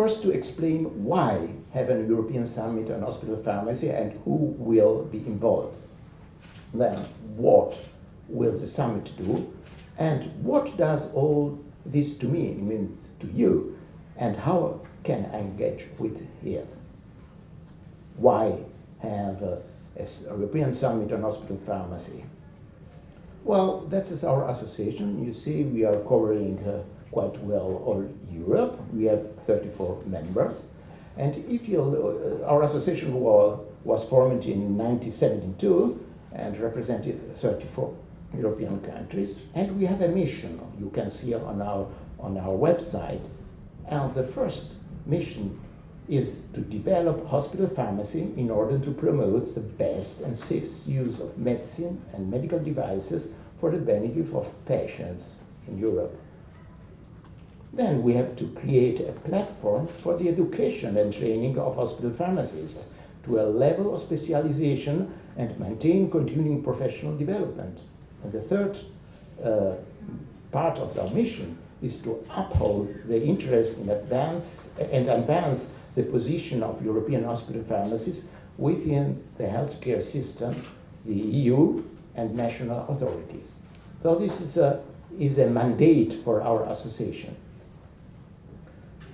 first to explain why have a European Summit on hospital pharmacy and who will be involved. Then, what will the summit do? And what does all this to me mean to you? And how can I engage with it? Why have a European Summit on hospital pharmacy? Well, that is our association. You see, we are covering quite well all Europe. We have 34 members. And if you, our association was formed in 1972 and represented 34 European countries. And we have a mission, you can see on our website. And the first mission is to develop hospital pharmacy in order to promote the best and safest use of medicine and medical devices for the benefit of patients in Europe. Then we have to create a platform for the education and training of hospital pharmacists to a level of specialization and maintain continuing professional development. And the third part of our mission is to uphold the interest in advance the position of European hospital pharmacies within the healthcare system, the EU, and national authorities. So this is a mandate for our association.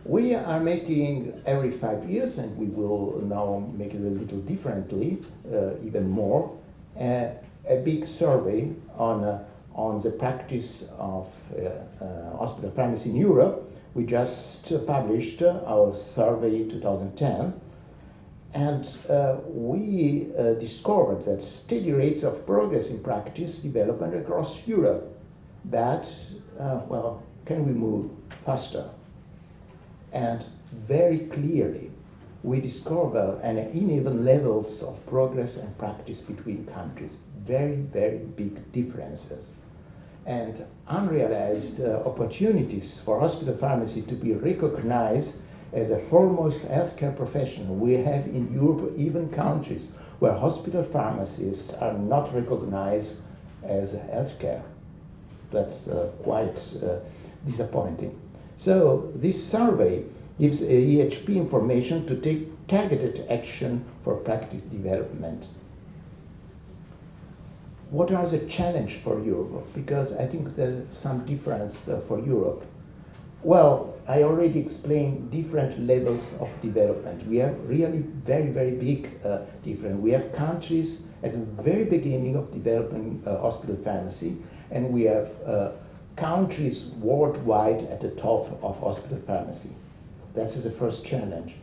We are making every 5 years, and we will now make it a little differently, even more, a big survey on the practice of hospital pharmacy in Europe. We just published our survey 2010, and we discovered that steady rates of progress in practice development across Europe, but, well, can we move faster? And very clearly, we discover uneven levels of progress and practice between countries, very, very big differences. And unrealized opportunities for hospital pharmacy to be recognized as a foremost healthcare profession. We have in Europe even countries where hospital pharmacists are not recognized as healthcare. That's quite disappointing. So this survey gives EHP information to take targeted action for practice development. What are the challenges for Europe? Because I think there's some difference for Europe. Well, I already explained different levels of development. We have really very, very big difference. We have countries at the very beginning of developing hospital pharmacy, and we have countries worldwide at the top of hospital pharmacy. That's the first challenge.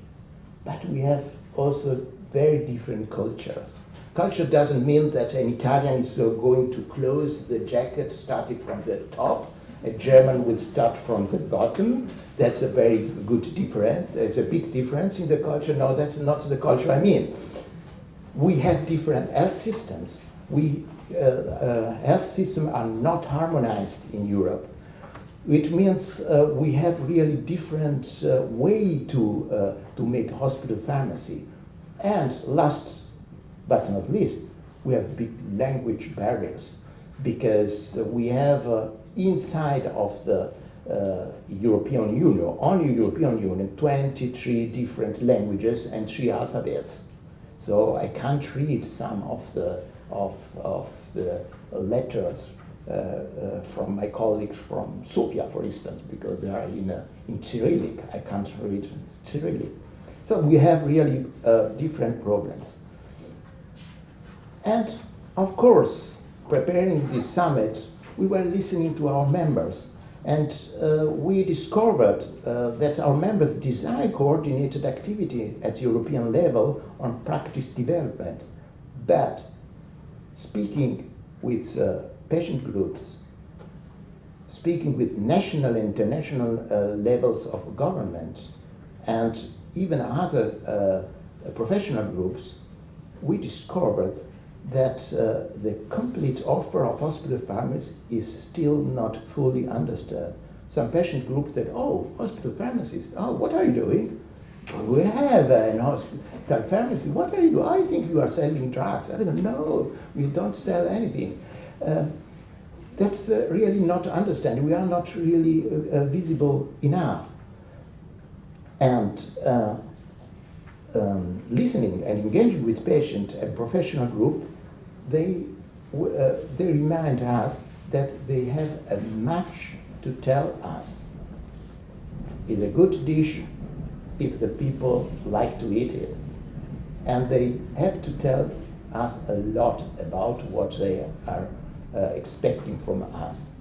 But we have also very different cultures. Culture doesn't mean that an Italian is going to close the jacket starting from the top. A German will start from the bottom. That's a very good difference. It's a big difference in the culture. No, that's not the culture I mean. We have different health systems. Health systems are not harmonized in Europe. It means we have really different way to make hospital pharmacy. And last but not least, we have big language barriers because we have inside of the European Union, only European Union, 23 different languages and 3 alphabets. So I can't read some of the letters from my colleagues from Sofia, for instance, because they are in Cyrillic. I can't read Cyrillic. So we have really different problems. And of course, preparing this summit, we were listening to our members, and we discovered that our members design coordinated activity at European level on practice development. But speaking with patient groups, speaking with national and international levels of government, and even other professional groups, we discovered that the complete offer of hospital pharmacy is still not fully understood. Some patient groups said, oh, hospital pharmacist, oh, what are you doing? We have an hospital pharmacy, what are you doing? I think you are selling drugs. I don't know, we don't sell anything. That's really not understanding. We are not really visible enough. And listening and engaging with patient and professional group, they remind us that they have much to tell us. It's a good dish if the people like to eat it. And they have to tell us a lot about what they are expecting from us.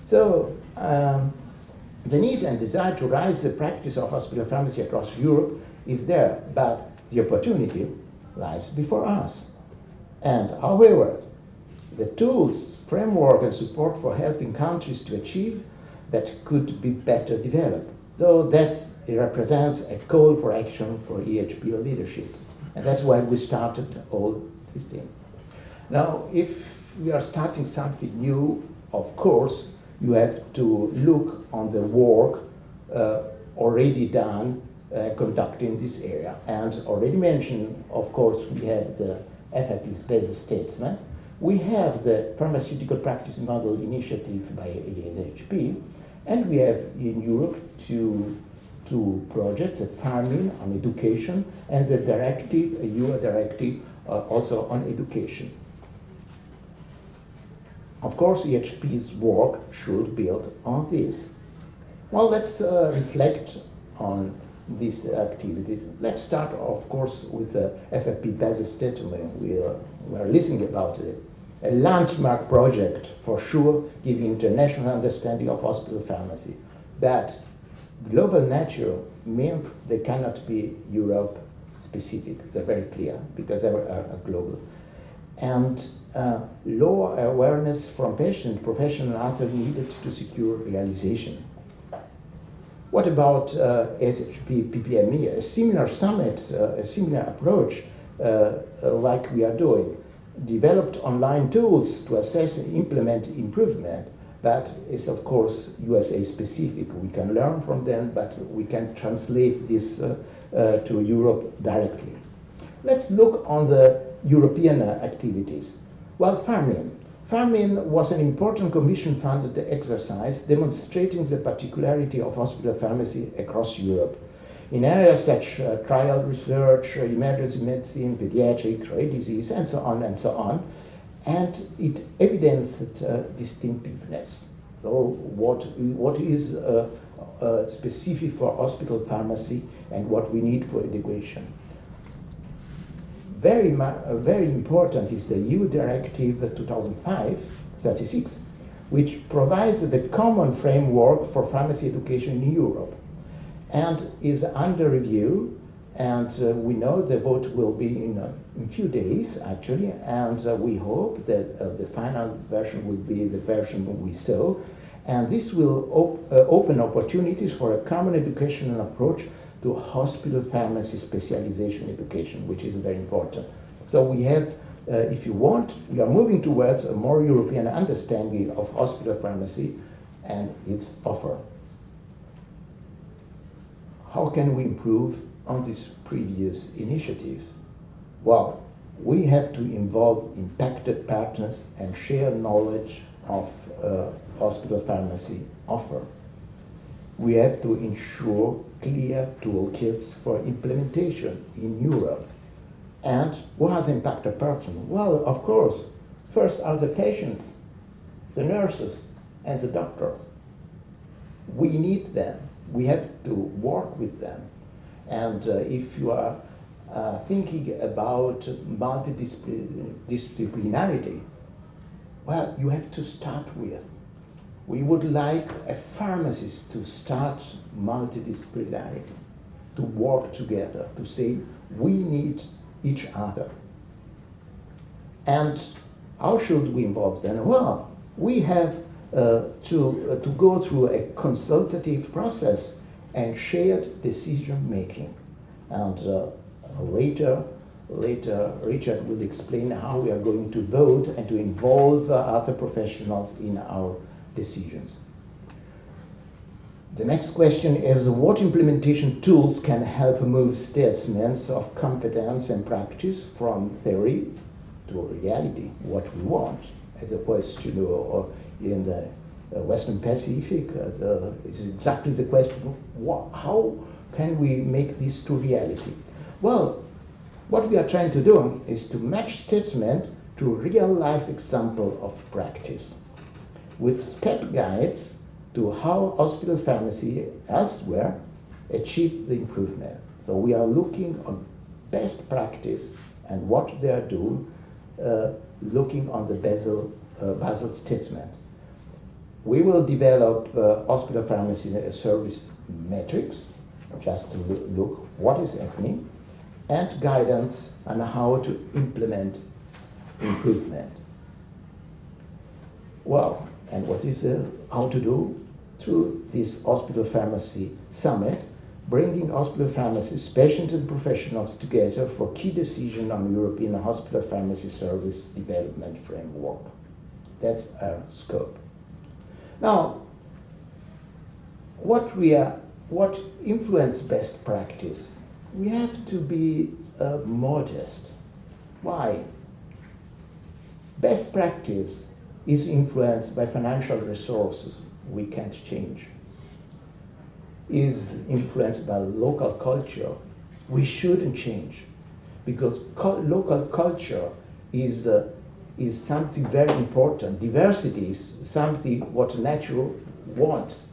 So the need and desire to rise the practice of hospital pharmacy across Europe is there, but the opportunity lies before us. And however, the tools, framework, and support for helping countries to achieve that could be better developed. So it represents a call for action for EHP leadership. And that's why we started all this thing. Now, if we are starting something new, of course, you have to look on the work already done conducted in this area. And already mentioned, of course, we have the FIP's basic statement. We have the Pharmaceutical Practice Model Initiative by ESHP, and we have in Europe two projects, the Farming on education and the directive, a EU directive also on education. Of course, EHP's work should build on this. Well, let's reflect on these activities. Let's start, of course, with the FFP basic statement. We are listening about it. A landmark project, for sure, giving international understanding of hospital pharmacy. But global nature means they cannot be Europe specific. They're very clear because they are global. And low awareness from patient, professional, and others needed to secure realization. What about SHP PPME? A similar summit, a similar approach like we are doing. Developed online tools to assess and implement improvement, but it's of course USA specific. We can learn from them, but we can translate this to Europe directly. Let's look on the European activities. Well, Farming. Farming was an important commission-funded exercise demonstrating the particularity of hospital pharmacy across Europe. In areas such as trial research, emergency medicine, pediatric, rare disease, and so on and so on, and it evidenced distinctiveness. So what is specific for hospital pharmacy and what we need for education. Very important is the EU Directive 2005/36, which provides the common framework for pharmacy education in Europe, and is under review, and we know the vote will be in a few days, actually, and we hope that the final version will be the version we saw, and this will open opportunities for a common educational approach to hospital pharmacy specialization education, which is very important. So we have, if you want, we are moving towards a more European understanding of hospital pharmacy and its offer. How can we improve on these previous initiatives? Well, we have to involve impacted partners and share knowledge of hospital pharmacy offer. We have to ensure clear toolkits for implementation in Europe. And what are the impacted persons? Well, of course, first are the patients, the nurses, and the doctors. We need them. We have to work with them. And if you are thinking about multidisciplinarity, well, you have to start with. We would like a pharmacist to start multidisciplinarity, to work together, to say we need each other. And how should we involve them? Well, we have to go through a consultative process and shared decision making. And later Richard will explain how we are going to vote and to involve other professionals in our decisions. The next question is, what implementation tools can help move statements of competence and practice from theory to reality, what we want, as opposed to in the Western Pacific, it's exactly the question, how can we make this to reality? Well, what we are trying to do is to match statement to real-life example of practice, with step guides to how hospital pharmacy elsewhere achieve the improvement. So we are looking on best practice and what they are doing, looking on the Basel statement. We will develop hospital pharmacy service metrics, just to look what is happening, and guidance on how to implement improvement. Well, and what is how to do? Through this hospital pharmacy summit, bringing hospital pharmacists, patients and professionals together for key decision on European hospital pharmacy service development framework. That's our scope. Now, what influence best practice? We have to be modest. Why? Best practice is influenced by financial resources we can't change. Is influenced by local culture we shouldn't change, because local culture is something very important. Diversity is something what nature wants.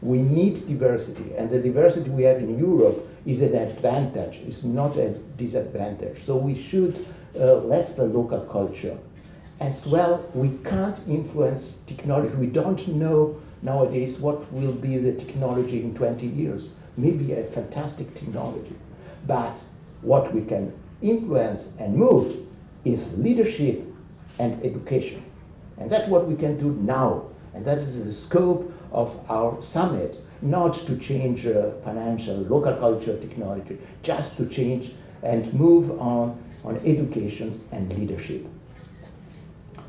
We need diversity, and the diversity we have in Europe is an advantage, it's not a disadvantage. So we should let the local culture. As well, we can't influence technology. We don't know nowadays what will be the technology in 20 years. Maybe a fantastic technology. But what we can influence and move is leadership and education. And that's what we can do now. And that is the scope of our summit, not to change financial, local culture, technology, just to change and move on education and leadership.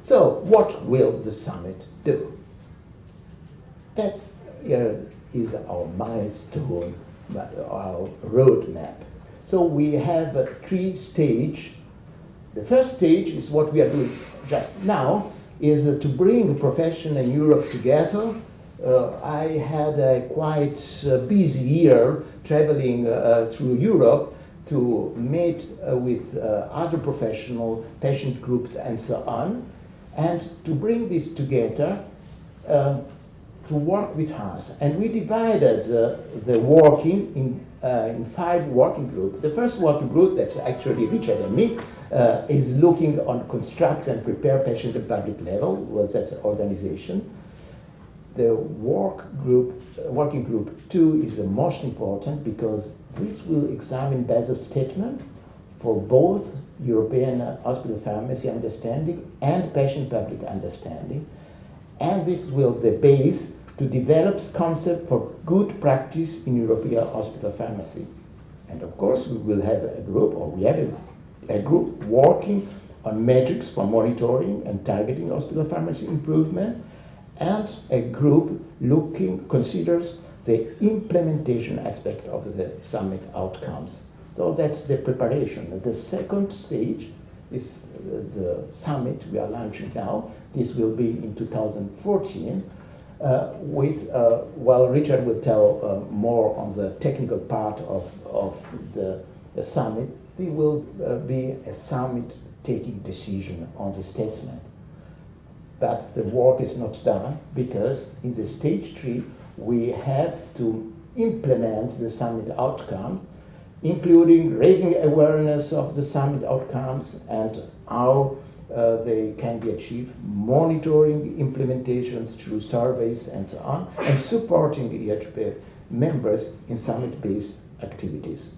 So what will the summit do? That's here is our milestone, our roadmap. So we have 3 stages. The first stage is what we are doing just now, is to bring profession and Europe together. I had a quite busy year traveling through Europe to meet with other professional patient groups and so on, and to bring this together to work with us. And we divided the working in 5 working groups. The first working group, that actually Richard and me, is looking on construct and prepare patient and public level, was that organization. The working group 2 is the most important, because this will examine Basel statement for both European hospital pharmacy understanding and patient public understanding. And this will be the base to develop concept for good practice in European hospital pharmacy. And of course, we will have a group, or we have a group working on metrics for monitoring and targeting hospital pharmacy improvement, and a group considers the implementation aspect of the summit outcomes. So that's the preparation. The second stage is the summit we are launching now. This will be in 2014. Richard will tell more on the technical part of the summit. There will be a summit taking decision on the statement. But the work is not done, because in the stage 3 we have to implement the summit outcomes, including raising awareness of the summit outcomes and how they can be achieved, monitoring implementations through surveys and so on, and supporting EHP members in summit-based activities.